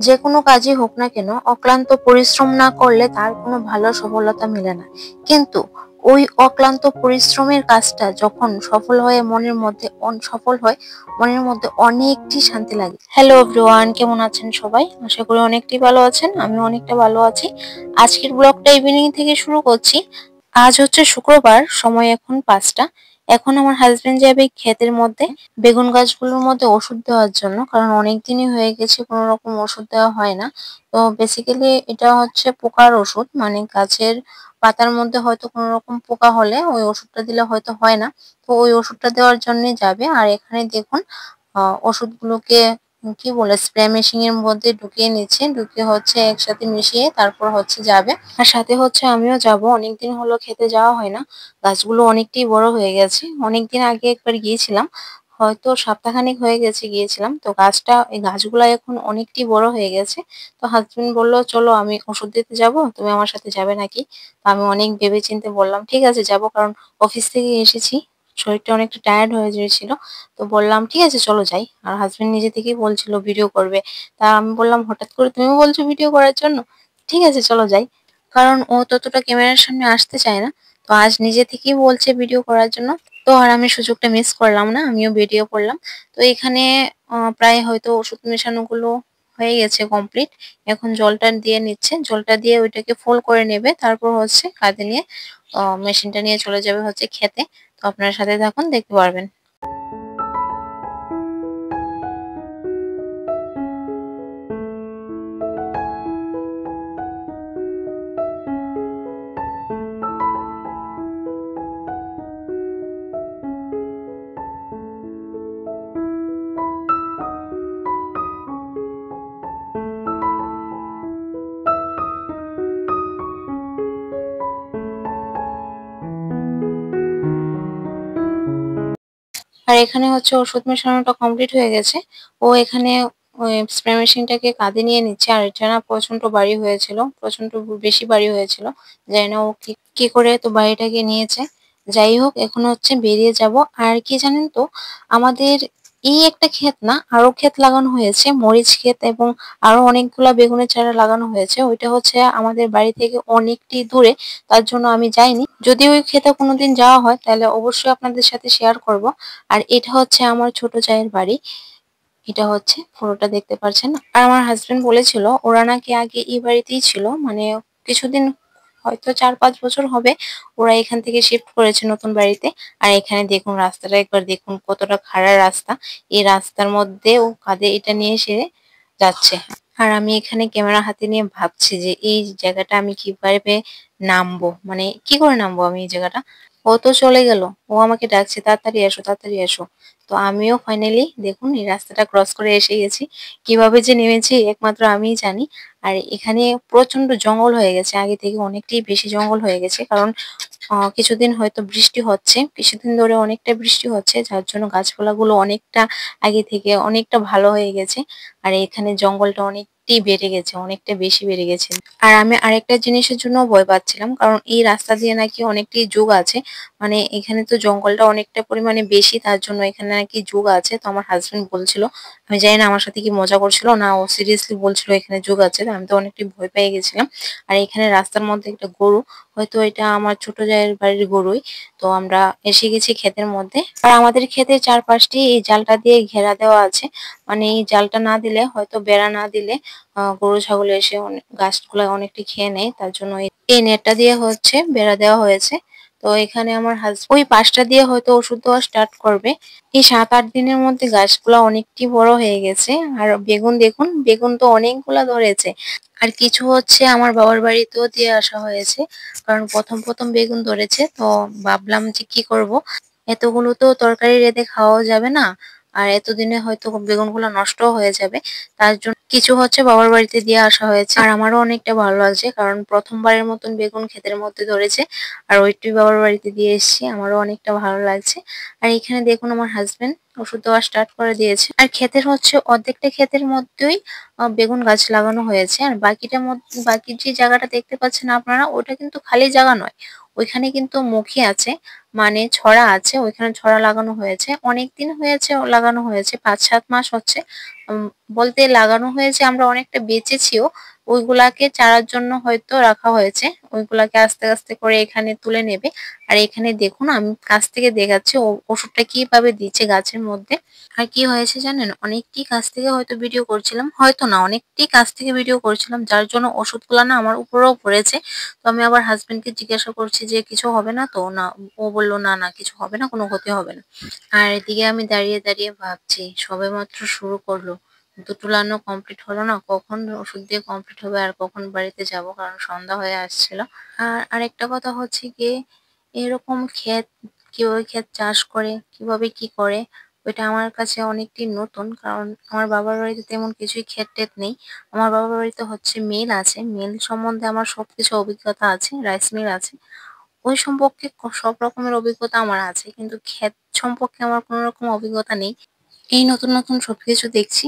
যে কোনো কাজই হোক না কেন অক্লান্ত পরিশ্রম না করলে তার কোনো ভালো সফলতা মেলে না। কিন্তু ওই অক্লান্ত পরিশ্রমের কাজটা যখন সফল হয় মনের মধ্যে অনেকটি শান্তি লাগে। হ্যালো এভরিওয়ান, কেমন আছেন সবাই? আশা করি অনেকটাই ভালো আছেন, আমি অনেকটা ভালো আছি। আজকের ব্লগটা ইভিনিং থেকে শুরু করছি। আজ হচ্ছে শুক্রবার, সময় এখন 5টা। এখন আমার হাজবেন্ড যাবে ক্ষেতের মধ্যে বেগুন গাছগুলোর মধ্যে ওষুধ দেওয়ার জন্য, কারণ অনেক দিনই হয়ে গেছে কোনো রকম ওষুধ দেওয়া হয় না। তো বেসিক্যালি এটা হচ্ছে পোকার ওষুধ, মানে গাছের পাতার মধ্যে হয়তো কোনো রকম পোকা হলে ওই ওষুধটা দিলে হয়তো হয় না। তো ওই ওষুধটা দেওয়ার জন্য যাবে। আর এখানে দেখুন ওষুধগুলোকে কি বলে স্প্রে মেশিন এর মধ্যে ঢুকিয়ে নিচ্ছে, ঢুকিয়ে হচ্ছে একসাথে মিশিয়ে তারপর হচ্ছে যাবে। আর সাথে হচ্ছে আমিও যাব, অনেকদিন হলো খেতে যাওয়া হয় না। গাছগুলো অনেকটাই বড় হয়ে গেছে, অনেকদিন আগে একবার গিয়েছিলাম, হয়তো সপ্তাহখানেক হয়ে গেছে গিয়েছিলাম। তো এই গাছগুলো এখন অনেকটাই বড় হয়ে গেছে। তো হাজবেন্ড বললো চলো আমি ওষুধ দিতে যাব, তুমি আমার সাথে যাবে নাকি? তো আমি অনেক ভেবেচিন্তে বললাম ঠিক আছে যাবো, কারণ অফিস থেকে এসেছি, শরীরটা অনেকটা টায়ার্ড হয়ে গিয়েছিল। তো বললাম ঠিক আছে চলো যাই। আর হাজবেন্ড নিজে থেকেই বলছিল ভিডিও করবে। তা আমি বললাম হঠাৎ করে তুমি বলছো ভিডিও করার জন্য, ঠিক আছে চলো যাই। কারণ ও ততটা ক্যামেরার সামনে আসতে চায় না। তো আজ নিজে থেকেই বলছে ভিডিও করার জন্য। তো আর আমি সুযোগটা মিস করলাম না, আমিও ভিডিও করলাম। তো এখানে প্রায় হয়তো ওষুধ মেশানো গুলো হয়ে গেছে কমপ্লিট। এখন জলটা দিয়ে নিচ্ছে, জলটা দিয়ে ওইটাকে ফুল করে নেবে, তারপর হচ্ছে কাঁধে নিয়ে মেশিনটা নিয়ে চলে যাবে হচ্ছে খেতে। তো আপনার সাথে থাকুন, দেখতে পারবেন। আর এখানে হচ্ছে ওষুধ মেশানোটা কমপ্লিট হয়ে গেছে। ও এখানে ওই স্প্রে মেশিনটাকে কাঁধে নিয়ে নিচ্ছে। আর এটা না প্রচন্ড ভারী হয়েছিল, প্রচন্ড বেশি ভারী হয়েছিল। জানি না ও কি কি করে তো বাড়িটাকে নিয়েছে। যাই হোক, এখন হচ্ছে বেরিয়ে যাব। আর কি জানেন তো, আমাদের এই একটা ক্ষেত না, আরো ক্ষেত লাগানো হয়েছে, মরিচ ক্ষেত এবং আরো অনেকগুলা বেগুনের চারা লাগানো হয়েছে। ওইটা হচ্ছে আমাদের বাড়ি থেকে অনেকটি দূরে, তার জন্য আমি যাইনি। যদি ওই ক্ষেতে কোনোদিন যাওয়া হয় তাহলে অবশ্যই আপনাদের সাথে শেয়ার করব। আর এটা হচ্ছে আমার ছোট জায়ের বাড়ি, এটা হচ্ছে পুরোটা দেখতে পাচ্ছেন। আর আমার হাজবেন্ড বলেছিল ওরা নাকি আগে এই বাড়িতেই ছিল, মানে কিছুদিন হয়তো 4-5 বছর হবে ওরা এখান থেকে শিফট করেছে নতুন বাড়িতে। আর এখানে দেখুন রাস্তাটা একবার দেখুন, কতটা খাড়া রাস্তা। এই রাস্তার মধ্যে ও কাঁধে এটা নিয়ে এসে যাচ্ছে। আর আমি এখানে ক্যামেরা হাতে নিয়ে ভাবছি যে এই জায়গাটা আমি কিভাবে নামবো, মানে কি করে নামবো আমি এই জায়গাটা। ও তো চলে গেল, ও আমাকে ডাকছে তাড়াতাড়ি এসো তাড়াতাড়ি এসো। তো আমিও ফাইনালি দেখুন এই রাস্তাটা ক্রস করে এসে গেছি। কিভাবে যে নেমেছি একমাত্র আমিই জানি। আর এখানে প্রচন্ড জঙ্গল হয়ে গেছে, আগে থেকে অনেকটাই বেশি জঙ্গল হয়ে গেছে, কারণ কিছুদিন হয়তো বৃষ্টি হচ্ছে, কিছুদিন ধরে অনেকটা বৃষ্টি হচ্ছে, যার জন্য গাছপালাগুলো অনেকটা আগে থেকে অনেকটা ভালো হয়ে গেছে। আর এখানে জঙ্গলটা অনেকটাই বেড়ে গেছে, অনেকটা বেশি বেড়ে গেছে। আর আমি আরেকটা জিনিসের জন্য ভয় পাচ্ছিলাম, কারণ এই রাস্তা দিয়ে নাকি অনেকটাই যোগ আছে, মানে এখানে তো জঙ্গলটা অনেকটা পরিমাণে বেশি, তার জন্য এখানে নাকি যোগ আছে। তো আমার হাজবেন্ড বলছিল, আমি জানি না আমার সাথে কি মজা করছিল না ও সিরিয়াসলি বলছিল এখানে যোগ আছে। তো আমি তো অনেকটাই ভয় পেয়ে গেছিলাম। আর এখানে রাস্তার মধ্যে একটা গরু, হয়তো এটা আমার ছোট জায়ের বাড়ির গরুই। তো আমরা এসে গেছি ক্ষেতের মধ্যে। আর আমাদের ক্ষেতের চারপাশটি এই জালটা দিয়ে ঘেরা দেওয়া আছে, মানে এই জালটা না দিলে, হয়তো বেড়া না দিলে গরু ছাগল এসে গাছগুলো অনেকটা খেয়ে নেয়, তার জন্য এই নেটটা দিয়ে হচ্ছে বেড়া দেওয়া হয়েছে। তো এখানে আমার ওই পাশটা দিয়ে হয়তো ওষুধ দেওয়া স্টার্ট করবে। এই 7-8 দিনের মধ্যে গাছগুলা অনেকটি বড় হয়ে গেছে। আর বেগুন দেখুন, বেগুন তো অনেকগুলা ধরেছে। আর কিছু হচ্ছে আমার বাবার বাড়িতেও দিয়ে আসা হয়েছে, কারণ প্রথম প্রথম বেগুন ধরেছে। তো ভাবলাম যে কি করব, এতগুলো তো তরকারি রেঁধে খাওয়া যাবে না। আর এতদিনে হয়তো বেগুনগুলো নষ্টও হয়ে যাবে। তার জন্য কিছু হচ্ছে বাবার বাড়িতে দিয়ে আসা হয়েছে। আর আমারও অনেকটা ভালো লাগছে, কারণ প্রথমবারের মতন বেগুন ক্ষেতের মধ্যে ধরেছে আর ওইটাই বাবার বাড়িতে দিয়ে এসেছি। আমারও অনেকটা ভালো লাগছে। আর এখানে দেখুন আমার হাজবেন্ড ওষুধ দেওয়া স্টার্ট করে দিয়েছে। আর ক্ষেতের হচ্ছে অর্ধেকটা ক্ষেতের মধ্যেই বেগুন গাছ লাগানো হয়েছে। আর বাকি যে জায়গাটা দেখতে পাচ্ছেন আপনারা, ওটা কিন্তু খালি জায়গা নয়, ওইখানে কিন্তু মুখী আছে, মানে ছড়া আছে, ওইখানে ছড়া লাগানো হয়েছে। অনেকদিন হয়েছে লাগানো হয়েছে, 5-7 মাস হচ্ছে। বলতে লাগানো হয়েছে, আমরা অনেকটা বেচেছিও। ওইগুলাকে চারার জন্য হয়তো রাখা হয়েছে, ওইগুলাকে আস্তে আস্তে করে এখানে তুলে নেবে। আর এখানে দেখুন আমি কাছ থেকে দেখাচ্ছি ওষুধটা কিভাবে দিচ্ছে গাছের মধ্যে। আর কি হয়েছে জানেন, অনেকটি কাছ থেকে হয়তো ভিডিও করছিলাম, হয়তো না অনেকটি কাছ থেকে ভিডিও করছিলাম, যার জন্য ওষুধগুলো না আমার উপরেও পড়েছে। তো আমি আবার হাজবেন্ডকে জিজ্ঞাসা করছি যে কিছু হবে না তো, না ও বললো না না কিছু হবে না, কোনো ক্ষতি হবে না। আর এদিকে আমি দাঁড়িয়ে দাঁড়িয়ে ভাবছি, সবেমাত্র শুরু করলো, দুটো লানো কমপ্লিট হলো না, কখন ওষুধ দিয়ে কমপ্লিট হবে আর কখন বাড়িতে যাব, কারণ সন্ধ্যা হয়ে আসছিল। আর আরেকটা কথা হচ্ছে গিয়ে, এরকম ক্ষেত কিভাবে ক্ষেত চাষ করে, কিভাবে কি করে, ওইটা আমার কাছে অনেকটি নতুন, কারণ আমার বাবার বাড়িতে তেমন কিছুই ক্ষেত টেত নেই। আমার বাবার বাড়িতে হচ্ছে মিল আছে, মিল সম্বন্ধে আমার সবকিছু অভিজ্ঞতা আছে, রাইস মিল আছে, ওই সম্পর্কে সব রকমের অভিজ্ঞতা আমার আছে, কিন্তু ক্ষেত সম্পর্কে আমার কোনো রকম অভিজ্ঞতা নেই। এই নতুন নতুন সবকিছু দেখছি,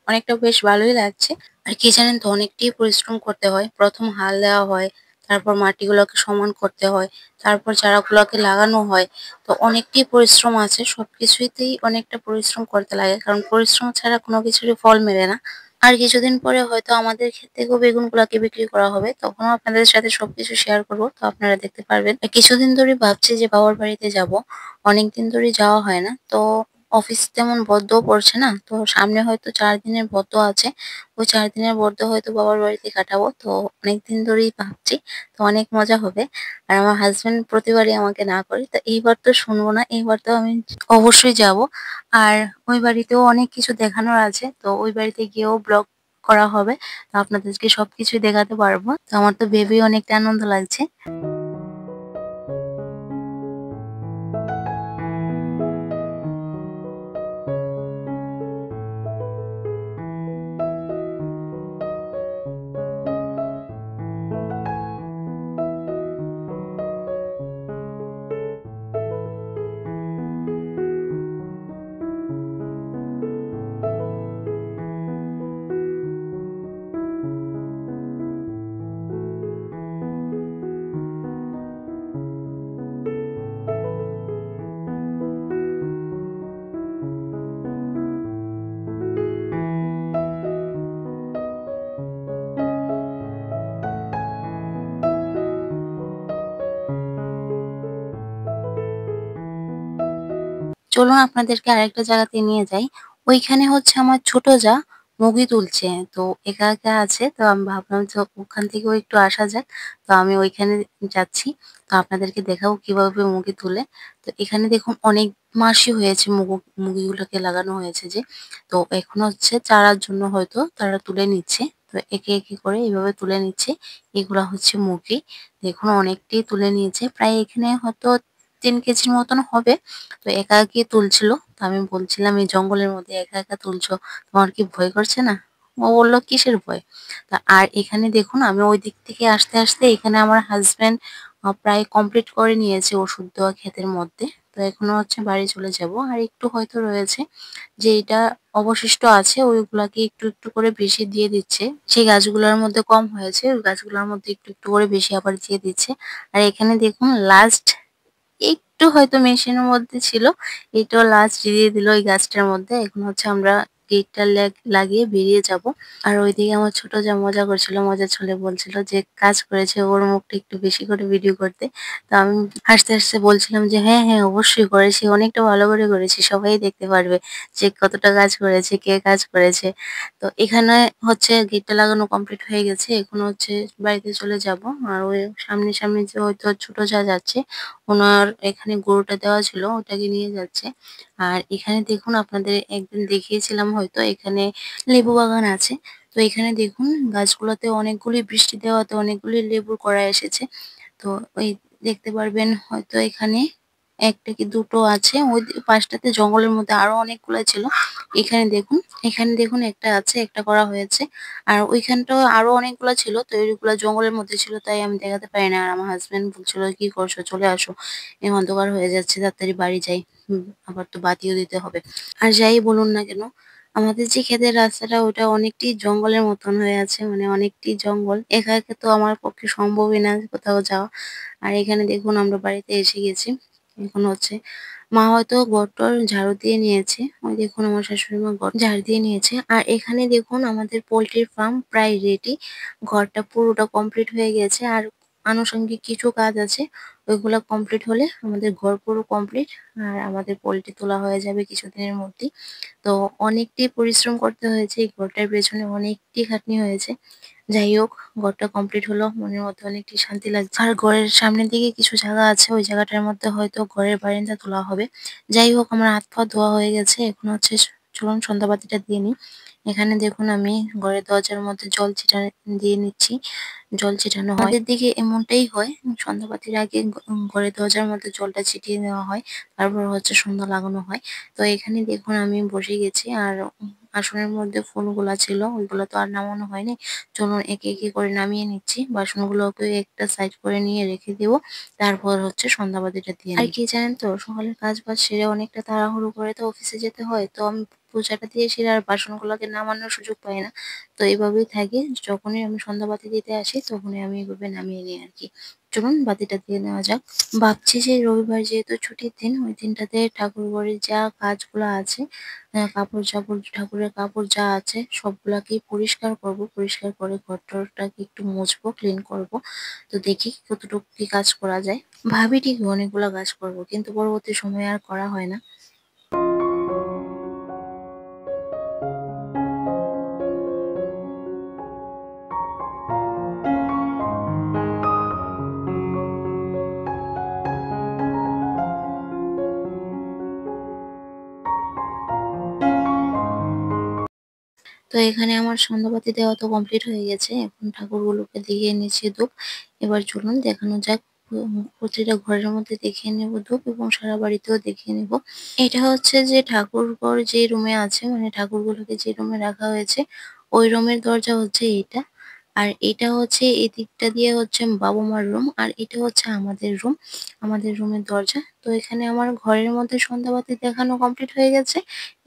অনেকটা বেশ ভালোই লাগছে। আর কি জানেন তো, অনেকটাই পরিশ্রম করতে হয়, প্রথম হাল দেওয়া হয়, তারপর মাটিগুলোকে সমান করতে হয়, তারপর চারাগুলোকে লাগানো হয়। তো অনেকটাই পরিশ্রম আছে, সবকিছুতেই অনেকটা পরিশ্রম করতে লাগে, কারণ পরিশ্রম ছাড়া কোনো কিছুরই ফল মেলে না। আর কিছুদিন পরে হয়তো আমাদের ক্ষেত থেকেও বেগুনগুলোকে বিক্রি করা হবে, তখনও আপনাদের সাথে সবকিছু শেয়ার করবো, তো আপনারা দেখতে পারবেন। আর কিছুদিন ধরে ভাবছি যে বাবার বাড়িতে যাব, অনেকদিন ধরে যাওয়া হয় না তো। অফিস তেমন বদ্ধও পড়ছে না, তো সামনে হয়তো 4 দিনের বদ্ধ আছে, ওই 4 দিনের বদ্ধ হয়তো বাবার বাড়িতে কাটাবো। তো অনেকদিন ধরেই ভাবছি, তো অনেক মজা হবে। আর আমার হাজবেন্ড প্রতিবারই আমাকে না করে, তো এইবার তো শুনবো না, এইবার তো আমি অবশ্যই যাব। আর ওই বাড়িতেও অনেক কিছু দেখানোর আছে, তো ওই বাড়িতে গিয়েও ব্লগ করা হবে, তো আপনাদেরকে সবকিছু দেখাতে পারবো। তো আমার তো ভেবেই অনেকটা আনন্দ লাগছে। চলুন আপনাদেরকে আরেকটা জায়গাতে নিয়ে যাই। ওইখানে হচ্ছে আমার ছোট যা মুগি তুলছে। তো একা একা আছে, তো আমি ভাবলাম যে ওখান থেকেও একটু আসা যাক। তো আমি ওইখানে যাচ্ছি। তো আপনাদেরকে দেখাবো কিভাবে মুগি তুলে। তো এখানে দেখুন অনেক মাসই হয়েছে মুগিগুলোকে লাগানো হয়েছে যে। তো এখন হচ্ছে চারার জন্য হয়তো তারা তুলে নিচ্ছে। তো একে একে করে এইভাবে তুলে নিচ্ছে। এগুলা হচ্ছে মুগি। দেখুন অনেকটাই তুলে নিয়েছে, প্রায় এখানে হয়তো 3 কেজির মতন হবে। তো একা একই তুলছিল। তো আমি বলছিলাম, এই জঙ্গলের মধ্যে একা একা তুলছো, তোমার কি ভয় করছে না? ও বললো কিসের ভয়। তা আর এখানে দেখুন আমি ওই দিক থেকে আসতে আসতে এখানে আমার হাজবেন্ড প্রায় কমপ্লিট করে নিয়েছে ওষুধ দেওয়া ক্ষেতের মধ্যে। তো এখনো হচ্ছে বাড়ি চলে যাব, আর একটু হয়তো রয়েছে, যে এটা অবশিষ্ট আছে ওইগুলাকে একটু একটু করে বেশি দিয়ে দিচ্ছে। সেই গাছগুলোর মধ্যে কম হয়েছে, ওই গাছগুলোর মধ্যে একটু একটু করে বেশি আবার দিয়ে দিচ্ছে। আর এখানে দেখুন লাস্ট একটু হয়তো মেশিনের মধ্যে ছিল, এটাও লাস্ট দিয়ে দিল ওই গাছটার মধ্যে। এখন হচ্ছে আমরা গেটটা লাগিয়ে বেরিয়ে যাব। আর ওইদিকে আমার ছোট যা মজা করছিল, মজা ছলে বলছিল যে কাজ করেছে, ওর মুখটা একটু বেশি করে ভিডিও করতে। তো আমি হাসতে হাসতে বলছিলাম যে হ্যাঁ হ্যাঁ অবশ্যই করেছি, অনেকটা ভালো করে করেছি, সবাই দেখতে পারবে যে কতটা কাজ করেছে, কে কাজ করেছে। তো এখানে হচ্ছে গেটটা লাগানো কমপ্লিট হয়ে গেছে, এখন হচ্ছে বাড়িতে চলে যাব। আর ওই সামনে সামনে যে হয়তো ছোট যা যাচ্ছে, ওনার এখানে গরুটা দেওয়া ছিল, ওটাকে নিয়ে যাচ্ছে। আর এখানে দেখুন আপনাদের একদিন দেখিয়েছিলাম হয়তো, এখানে লেবু বাগান আছে। তো এখানে দেখুন গাছগুলোতে অনেকগুলি বৃষ্টি দেওয়াতে অনেকগুলি লেবুর কড়া এসেছে। তো ওই দেখতে পারবেন হয়তো এখানে একটা কি দুটো আছে, ওই পাশটাতে জঙ্গলের মধ্যে আরো অনেকগুলো ছিল। এখানে দেখুন, এখানে দেখুন একটা আছে, একটা করা হয়েছে। আর ওইখানটাও আরো অনেকগুলো ছিল, তো ওইগুলো জঙ্গলের মধ্যে ছিল, তাই আমি দেখাতে পারি না। আর আমার হাজবেন্ড বলছিল কি করছো, চলে আসো, এই অন্ধকার হয়ে যাচ্ছে, তাড়াতাড়ি বাড়ি যাই। আবার তো বাতিও দিতে হবে। আর যাই বলুন না কেন, আমাদের যে ক্ষেতের রাস্তাটা ওটা অনেকটি জঙ্গলের মতন হয়ে আছে, মানে অনেকটি জঙ্গল। একা একা তো আমার পক্ষে সম্ভবই না কোথাও যাওয়া। আর এখানে দেখুন আমরা বাড়িতে এসে গেছি। এখন হচ্ছে মা হয়তো ঘর-টর ঝাড়ু দিয়ে নিয়েছে। ওই দেখুন আমার শাশুড়ি মা ঘর ঝাড়ু দিয়ে নিয়েছে। আর এখানে দেখুন আমাদের পোল্ট্রির ফার্ম প্রায় রেডি। ঘরটা পুরোটা কমপ্লিট হয়ে গেছে। আর আনুষঙ্গিক কিছু কাজ আছে। ওইগুলা কমপ্লিট হলে আমাদের ঘর পুরো কমপ্লিট। আর আমাদের পোল্ট্রি তোলা হয়ে যাবে কিছুদিনের মধ্যেই। তো অনেকটাই পরিশ্রম করতে হয়েছে এই ঘরটার পেছনে, অনেকটি খাটনি হয়েছে। যাই হোক, ঘরটা কমপ্লিট হলো, মনের মধ্যে অনেকটি শান্তি লাগছে। আর ঘরের সামনের দিকে কিছু জায়গা আছে, ওই জায়গাটার মধ্যে হয়তো ঘরের বারান্দা তোলা হবে। যাই হোক, আমার হাত পা ধোয়া হয়ে গেছে, এখন হচ্ছে চলুন সন্ধ্যাবাতিটা দিয়ে নিই। এখানে দেখুন আমি ঘরের দরজার মধ্যে জল দিয়ে নিচ্ছি। জল ছিটানো হয়, আমাদের দিকে এমনটাই হয়। সন্ধ্যাবাতির আগে ঘরের দরজার মধ্যে জলটা ছিটিয়ে নেওয়া হয়, তারপর হচ্ছে সন্ধ্যা লাগানো হয়। তো এখানে দেখুন আমি বসে গেছি। আর আসনের মধ্যে ফুলগুলা ছিল, ওইগুলো তো আর নামানো হয়নি। চলুন একে একে করে নামিয়ে নিচ্ছি, বাসনগুলোকে একটা সাইড করে নিয়ে রেখে দেবো। তারপর হচ্ছে সন্ধ্যাবাতিটা দিয়ে আর কি জানেন তো, সকালের কাজ বাজ সেরে অনেকটা তাড়াহুড়ো করে তো অফিসে যেতে হয়, তো আমি পূজাটা দিয়ে সেরে আর বাসনগুলোকে নামানোর সুযোগ পাই না। তো এইভাবেই থাকি, যখনই আমি সন্ধ্যাবাতি দিতে আসি তখনই আমি এইভাবে নামিয়ে নিই আর কি। চলুন বাতিটা দিয়ে নেওয়া যাক। ভাবছি যে রবিবার যেহেতু ছুটির দিন, ওই দিনটাতে ঠাকুর ঘরের যা কাজগুলো আছে, কাপড় চাপড়, ঠাকুরের কাপড় যা আছে সবগুলাকেই পরিষ্কার করব। পরিষ্কার করে ঘর-টরটাকে একটু মুছবো, ক্লিন করব। তো দেখি কতটুকু কি কাজ করা যায়। ভাবি ঠিকই অনেকগুলা কাজ করব, কিন্তু পরবর্তী সময়ে আর করা হয় না। তো এখানে আমার সন্ধ্যাবাতি দেওয়া তো কমপ্লিট হয়ে গেছে। এখন ঠাকুরগুলোকে দিয়ে নিচ্ছি ধূপ। এবার চলুন দেখানো যাক। প্রতিটা ঘরের মধ্যে দেখিয়ে নেব ধূপ, এবং সারা বাড়িতেও দেখিয়ে নেব। এটা হচ্ছে যে ঠাকুরঘর যে রুমে আছে, মানে ঠাকুরগুলোকে যে রুমে রাখা হয়েছে, ওই রুমের দরজা হচ্ছে এইটা। আর এটা হচ্ছে এই দিকটা দিয়ে হচ্ছে বাবা মার রুম, আর এটা হচ্ছে আমাদের রুম, আমাদের রুমের দরজা। তো এখানে আমার ঘরের মধ্যে সন্ধ্যাবাতি দেখানো কমপ্লিট হয়ে গেছে।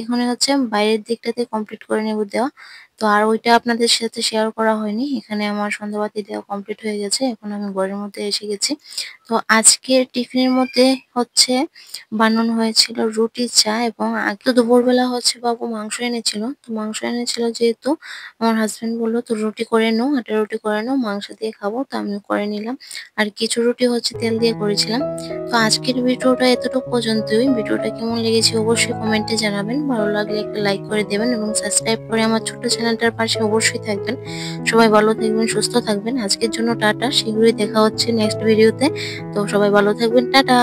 এখানে হচ্ছে বাইরের দিকটাতে কমপ্লিট করে নেব দেওয়া। তো আর ওইটা আপনাদের সাথে শেয়ার করা হয়নি। এখানে আমার সন্ধ্যাবাতি দেওয়া কমপ্লিট হয়ে গেছে, এখন আমি ঘরের মধ্যে এসে গেছি। তো আজকের টিফিনের মধ্যে হচ্ছে বানানো হয়েছিল রুটি, চা, এবং আগে তো দুপুরবেলা হচ্ছে বাবু মাংস এনেছিল। তো মাংস এনেছিল যেহেতু, আমার হাজবেন্ড বললো তো রুটি করে নাও, আটা রুটি করে নাও, মাংস দিয়ে খাবো, তো আমিও করে নিলাম। আর কিছু রুটি হচ্ছে তেল দিয়ে করেছিলাম। তো আজকের ভিডিওটা এতটুকু পর্যন্তই। ভিডিওটা কেমন লেগেছে অবশ্যই কমেন্টে জানাবেন। ভালো লাগলে একটা লাইক করে দেবেন এবং সাবস্ক্রাইব করে আমার ছোট্ট চ্যানেলটার পাশে অবশ্যই থাকবেন। সবাই ভালো থাকবেন, সুস্থ থাকবেন। আজকের জন্য টাটা, শীঘ্রই দেখা হচ্ছে নেক্সট ভিডিওতে। তো সবাই ভালো থাকবেন, টাটা।